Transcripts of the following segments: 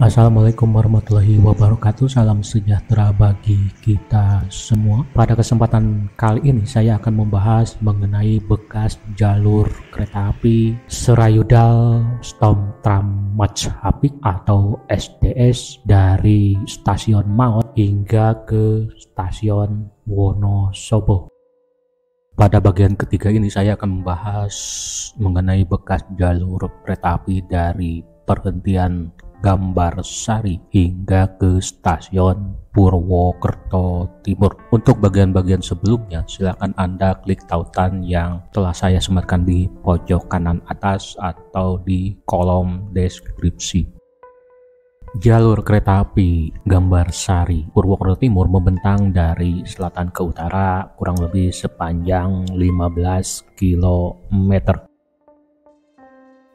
Assalamualaikum warahmatullahi wabarakatuh. Salam sejahtera bagi kita semua. Pada kesempatan kali ini saya akan membahas mengenai bekas jalur kereta api Serayudal Stom Tram Majapahit atau SDS dari stasiun Maot hingga ke stasiun Wonosobo. Pada bagian ketiga ini saya akan membahas mengenai bekas jalur kereta api dari perhentian Gambarsari hingga ke stasiun Purwokerto Timur. Untuk bagian-bagian sebelumnya silakan Anda klik tautan yang telah saya sematkan di pojok kanan atas atau di kolom deskripsi. Jalur kereta api Gambarsari Purwokerto Timur membentang dari selatan ke utara kurang lebih sepanjang 15 km.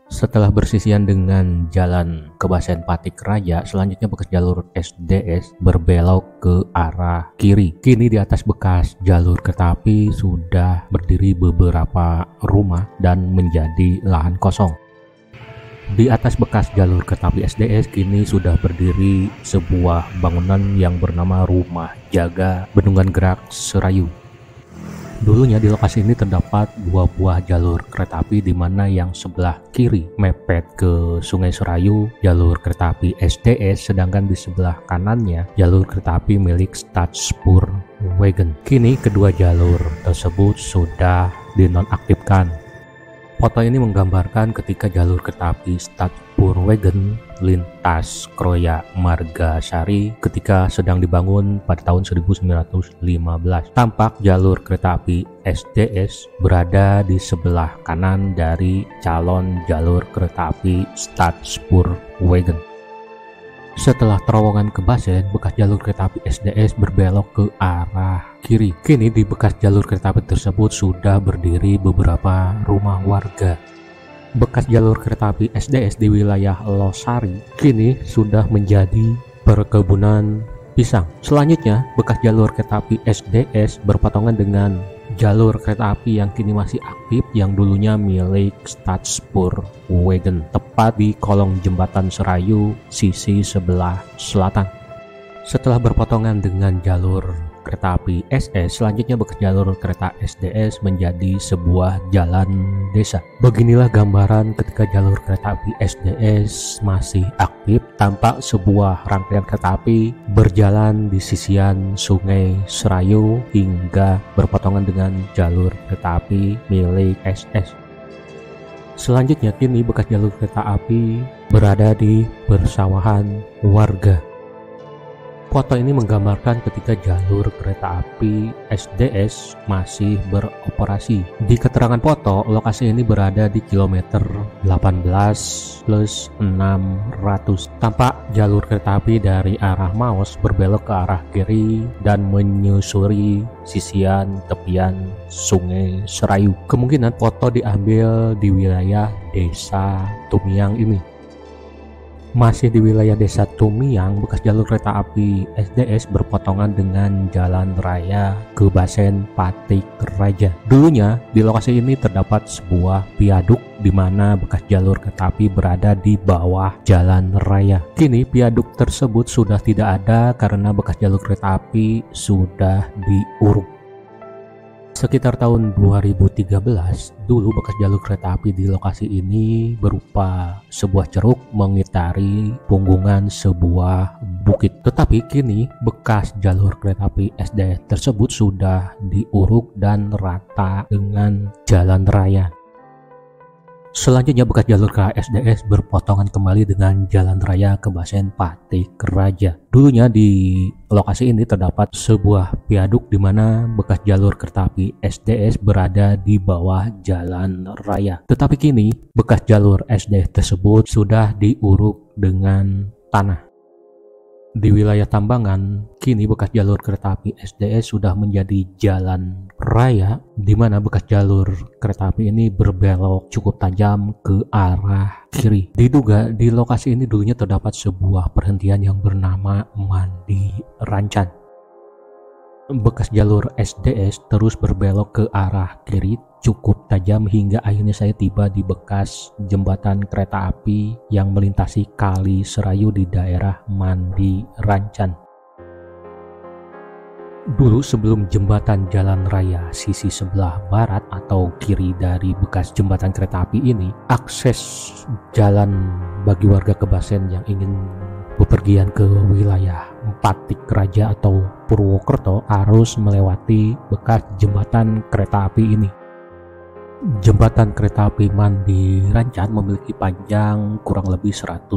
Setelah bersisian dengan jalan Kebasen Patik Raja, selanjutnya bekas jalur SDS berbelok ke arah kiri. Kini di atas bekas jalur kereta api sudah berdiri beberapa rumah dan menjadi lahan kosong. Di atas bekas jalur kereta api SDS kini sudah berdiri sebuah bangunan yang bernama Rumah Jaga Bendungan Gerak Serayu. Dulunya di lokasi ini terdapat dua buah jalur kereta api di mana yang sebelah kiri mepet ke Sungai Serayu, jalur kereta api SDS, sedangkan di sebelah kanannya jalur kereta api milik Stadspurwagen. Kini kedua jalur tersebut sudah dinonaktifkan. Foto ini menggambarkan ketika jalur kereta api Stadspurwagen lintas Kroya Margasari ketika sedang dibangun pada tahun 1915. Tampak jalur kereta api SDS berada di sebelah kanan dari calon jalur kereta api Stadspurwagen. Setelah terowongan Kebasen, bekas jalur kereta api SDS berbelok ke arah kiri. Kini di bekas jalur kereta api tersebut sudah berdiri beberapa rumah warga. Bekas jalur kereta api SDS di wilayah Losari kini sudah menjadi perkebunan pisang. Selanjutnya, bekas jalur kereta api SDS berpatongan dengan jalur kereta api yang kini masih aktif yang dulunya milik Stadspurwagen, tepat di kolong jembatan Serayu sisi sebelah selatan. Setelah berpotongan dengan jalur kereta api SS, selanjutnya bekas jalur kereta SDS menjadi sebuah jalan desa. Beginilah gambaran ketika jalur kereta api SDS masih aktif. Tampak sebuah rangkaian kereta api berjalan di sisian Sungai Serayu hingga berpotongan dengan jalur kereta api milik SS. Selanjutnya kini bekas jalur kereta api berada di persawahan warga. Foto ini menggambarkan ketika jalur kereta api SDS masih beroperasi. Di keterangan foto, lokasi ini berada di kilometer 18+600. Tampak jalur kereta api dari arah Maos berbelok ke arah kiri dan menyusuri sisian tepian Sungai Serayu. Kemungkinan foto diambil di wilayah Desa Tumiang ini. Masih di wilayah Desa Tumiang, bekas jalur kereta api SDS berpotongan dengan jalan raya Kebasen Patik Raja. Dulunya di lokasi ini terdapat sebuah viaduk di mana bekas jalur kereta api berada di bawah jalan raya. Kini viaduk tersebut sudah tidak ada karena bekas jalur kereta api sudah diuruk. Sekitar tahun 2013, dulu bekas jalur kereta api di lokasi ini berupa sebuah ceruk mengitari punggungan sebuah bukit. Tetapi kini bekas jalur kereta api SDS tersebut sudah diuruk dan rata dengan jalan raya. Selanjutnya bekas jalur kereta SDS berpotongan kembali dengan jalan raya Kebasen Patik Raja. Dulunya di lokasi ini terdapat sebuah viaduk di mana bekas jalur kereta api SDS berada di bawah jalan raya. Tetapi kini bekas jalur SDS tersebut sudah diuruk dengan tanah. Di wilayah Tambangan, kini bekas jalur kereta api SDS sudah menjadi jalan raya di mana bekas jalur kereta api ini berbelok cukup tajam ke arah kiri. Diduga di lokasi ini dulunya terdapat sebuah perhentian yang bernama Mandi Rancan. Bekas jalur SDS terus berbelok ke arah kiri cukup tajam hingga akhirnya saya tiba di bekas jembatan kereta api yang melintasi Kali Serayu di daerah Mandi Rancan. Dulu sebelum jembatan jalan raya sisi sebelah barat atau kiri dari bekas jembatan kereta api ini, akses jalan bagi warga Kebasen yang ingin bepergian ke wilayah Patik Raja atau Purwokerto harus melewati bekas jembatan kereta api ini. Jembatan kereta api Mandi Rancan memiliki panjang kurang lebih 110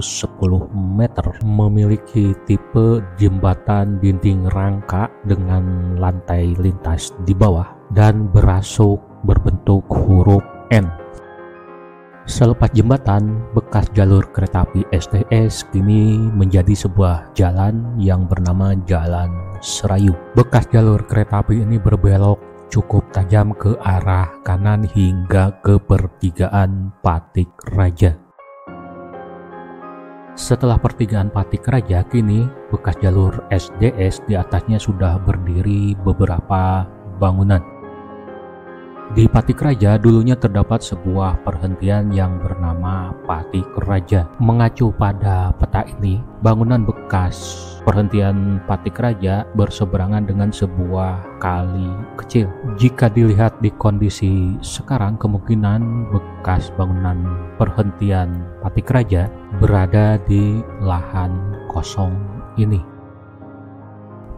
meter, memiliki tipe jembatan dinding rangka dengan lantai lintas di bawah dan berasuk berbentuk huruf N. Selepas jembatan, bekas jalur kereta api STS kini menjadi sebuah jalan yang bernama Jalan Serayu. Bekas jalur kereta api ini berbelok cukup tajam ke arah kanan hingga ke pertigaan Patik Raja. Setelah pertigaan Patik Raja, kini bekas jalur SDS di atasnya sudah berdiri beberapa bangunan. Di Patik Raja dulunya terdapat sebuah perhentian yang bernama Patik Raja. Mengacu pada peta ini, bangunan bekas perhentian Patik Raja berseberangan dengan sebuah kali kecil. Jika dilihat di kondisi sekarang, kemungkinan bekas bangunan perhentian Patik Raja berada di lahan kosong ini.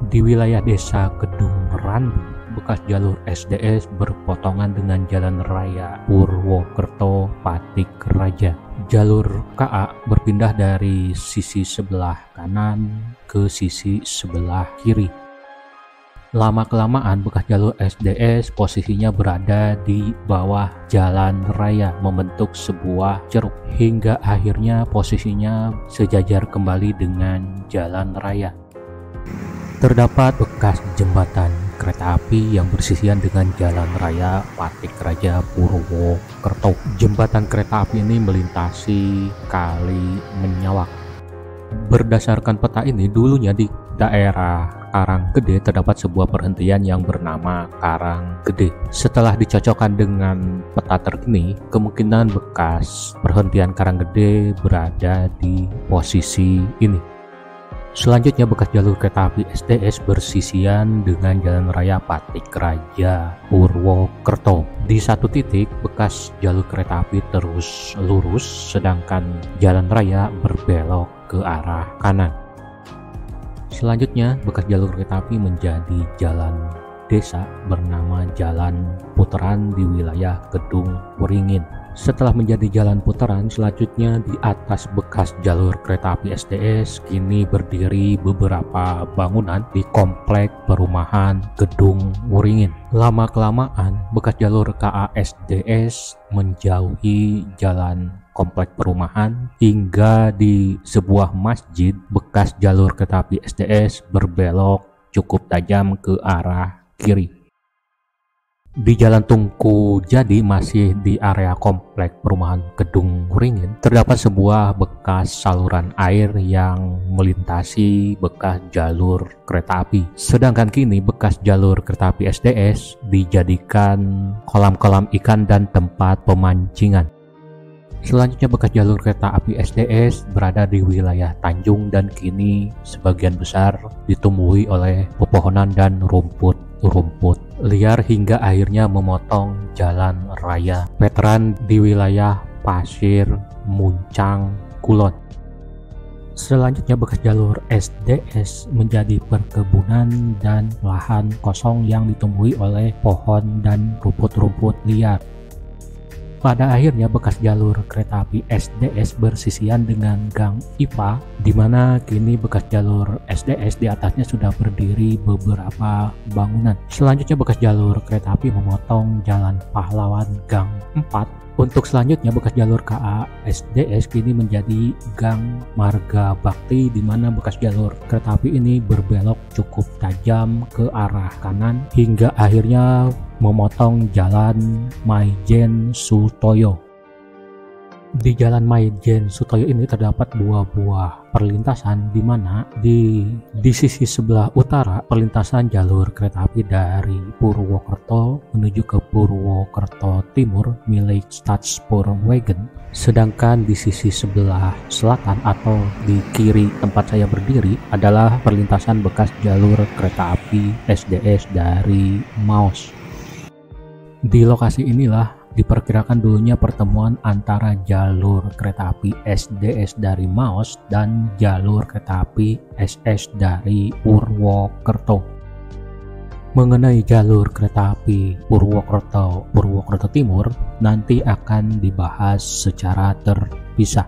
Di wilayah desa Kedung Randu, bekas jalur SDS berpotongan dengan jalan raya Purwokerto Patik Raja. Jalur KA berpindah dari sisi sebelah kanan ke sisi sebelah kiri. Lama-kelamaan bekas jalur SDS posisinya berada di bawah jalan raya membentuk sebuah ceruk hingga akhirnya posisinya sejajar kembali dengan jalan raya. Terdapat bekas jembatan kereta api yang bersisian dengan jalan raya Patik Raja Purwokerto. Jembatan kereta api ini melintasi Kali Menyawak. Berdasarkan peta ini, dulunya di daerah Karanggede terdapat sebuah perhentian yang bernama Karanggede. Setelah dicocokkan dengan peta terkini, kemungkinan bekas perhentian Karanggede berada di posisi ini. Selanjutnya bekas jalur kereta api SDS bersisian dengan jalan raya Patik Raja Purwokerto. Di satu titik bekas jalur kereta api terus lurus sedangkan jalan raya berbelok ke arah kanan. Selanjutnya bekas jalur kereta api menjadi jalan desa bernama Jalan Putaran di wilayah Kedung Waringin. Setelah menjadi jalan putaran, selanjutnya di atas bekas jalur kereta api SDS kini berdiri beberapa bangunan di komplek perumahan Kedung Waringin. Lama-kelamaan bekas jalur KA SDS menjauhi jalan komplek perumahan hingga di sebuah masjid bekas jalur kereta api SDS berbelok cukup tajam ke arah kiri. Di Jalan Tungku Jadi, masih di area komplek perumahan Kedung Waringin, terdapat sebuah bekas saluran air yang melintasi bekas jalur kereta api. Sedangkan kini bekas jalur kereta api SDS dijadikan kolam-kolam ikan dan tempat pemancingan. Selanjutnya bekas jalur kereta api SDS berada di wilayah Tanjung dan kini sebagian besar ditumbuhi oleh pepohonan dan rumput liar hingga akhirnya memotong jalan raya veteran di wilayah Pasir Muncang Kulon. Selanjutnya bekas jalur SDS menjadi perkebunan dan lahan kosong yang ditumbuhi oleh pohon dan rumput liar. Pada akhirnya bekas jalur kereta api SDS bersisian dengan Gang IPA, di mana kini bekas jalur SDS di atasnya sudah berdiri beberapa bangunan. Selanjutnya bekas jalur kereta api memotong Jalan Pahlawan Gang 4. Untuk selanjutnya bekas jalur KA SDS kini menjadi Gang Marga Bakti, di mana bekas jalur kereta api ini berbelok cukup tajam ke arah kanan hingga akhirnya memotong Jalan Maijen Sutoyo. Di Jalan Maijen Sutoyo ini terdapat dua buah perlintasan, di mana di sisi sebelah utara perlintasan jalur kereta api dari Purwokerto menuju ke Purwokerto Timur milik Staatspoorwegen, sedangkan di sisi sebelah selatan atau di kiri tempat saya berdiri adalah perlintasan bekas jalur kereta api SDS dari Maos. Di lokasi inilah diperkirakan dulunya pertemuan antara jalur kereta api SDS dari Maos dan jalur kereta api SS dari Purwokerto. Mengenai jalur kereta api Purwokerto Timur nanti akan dibahas secara terpisah.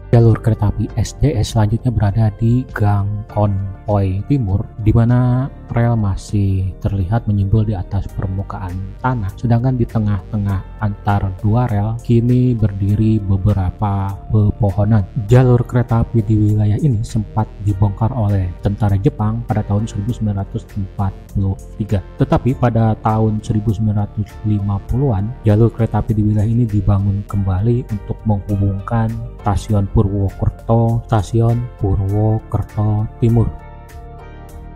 Jalur kereta api SDS selanjutnya berada di Gang Konvoy Timur, di mana rel masih terlihat menyimpul di atas permukaan tanah, sedangkan di tengah-tengah antar dua rel kini berdiri beberapa pepohonan. Jalur kereta api di wilayah ini sempat dibongkar oleh tentara Jepang pada tahun 1943, tetapi pada tahun 1950-an jalur kereta api di wilayah ini dibangun kembali untuk menghubungkan stasiun Purwokerto, stasiun Purwokerto Timur.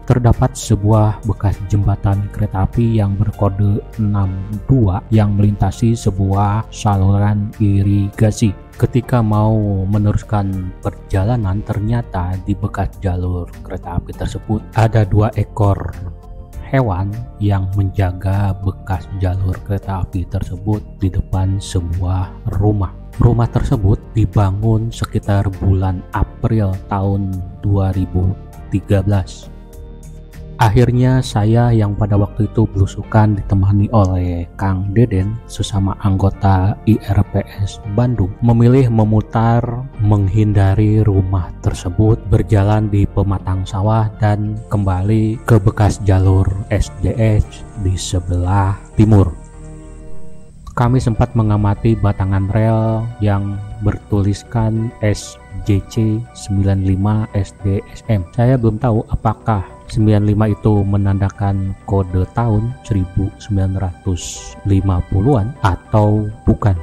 Terdapat sebuah bekas jembatan kereta api yang berkode 62 yang melintasi sebuah saluran irigasi. Ketika mau meneruskan perjalanan, ternyata di bekas jalur kereta api tersebut ada 2 ekor hewan yang menjaga bekas jalur kereta api tersebut di depan sebuah rumah. Rumah tersebut dibangun sekitar bulan April tahun 2013. Akhirnya saya yang pada waktu itu belusukan ditemani oleh Kang Deden sesama anggota IRPS Bandung memilih memutar menghindari rumah tersebut, berjalan di pematang sawah dan kembali ke bekas jalur SDS di sebelah timur. Kami sempat mengamati batangan rel yang bertuliskan SJC 95 SDSM. Saya belum tahu apakah 95 itu menandakan kode tahun 1950-an atau bukan.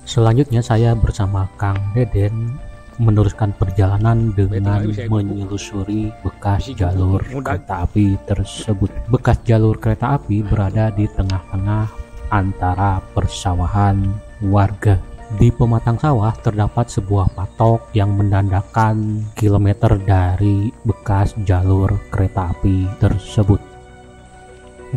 Selanjutnya saya bersama Kang Deden meneruskan perjalanan dengan menyelusuri bekas jalur kereta api tersebut. Bekas jalur kereta api berada di tengah-tengah antara persawahan warga. Di pematang sawah terdapat sebuah patok yang menandakan kilometer dari bekas jalur kereta api tersebut.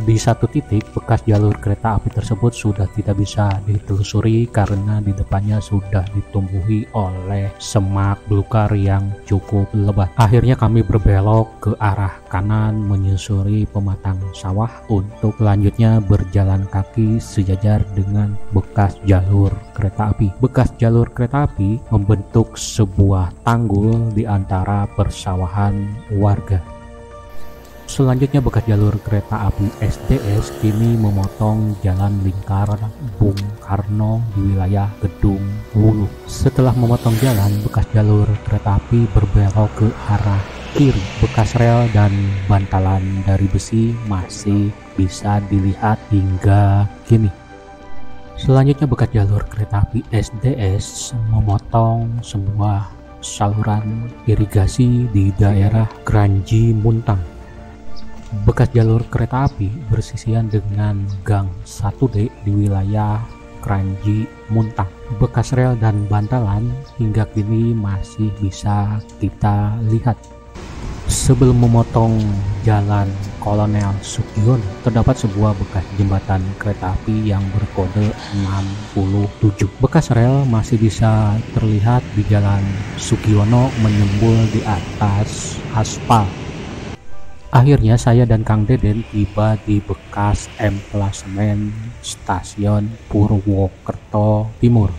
Di satu titik bekas jalur kereta api tersebut sudah tidak bisa ditelusuri karena di depannya sudah ditumbuhi oleh semak belukar yang cukup lebat. Akhirnya kami berbelok ke arah kanan menyusuri pematang sawah untuk selanjutnya berjalan kaki sejajar dengan bekas jalur kereta api. Bekas jalur kereta api membentuk sebuah tanggul di antara persawahan warga. Selanjutnya bekas jalur kereta api SDS kini memotong jalan lingkar Bung Karno di wilayah Gedung Wulu. Setelah memotong jalan, bekas jalur kereta api berbelok ke arah kiri. Bekas rel dan bantalan dari besi masih bisa dilihat hingga kini. Selanjutnya bekas jalur kereta api SDS memotong sebuah saluran irigasi di daerah Kranji Muntang. Bekas jalur kereta api bersisian dengan Gang 1D di wilayah Kranji Muntang. Bekas rel dan bantalan hingga kini masih bisa kita lihat. Sebelum memotong jalan Kolonel Sugiono, terdapat sebuah bekas jembatan kereta api yang berkode 67. Bekas rel masih bisa terlihat di jalan Sugiono menyembul di atas aspal. Akhirnya saya dan Kang Deden tiba di bekas emplasemen stasiun Purwokerto Timur.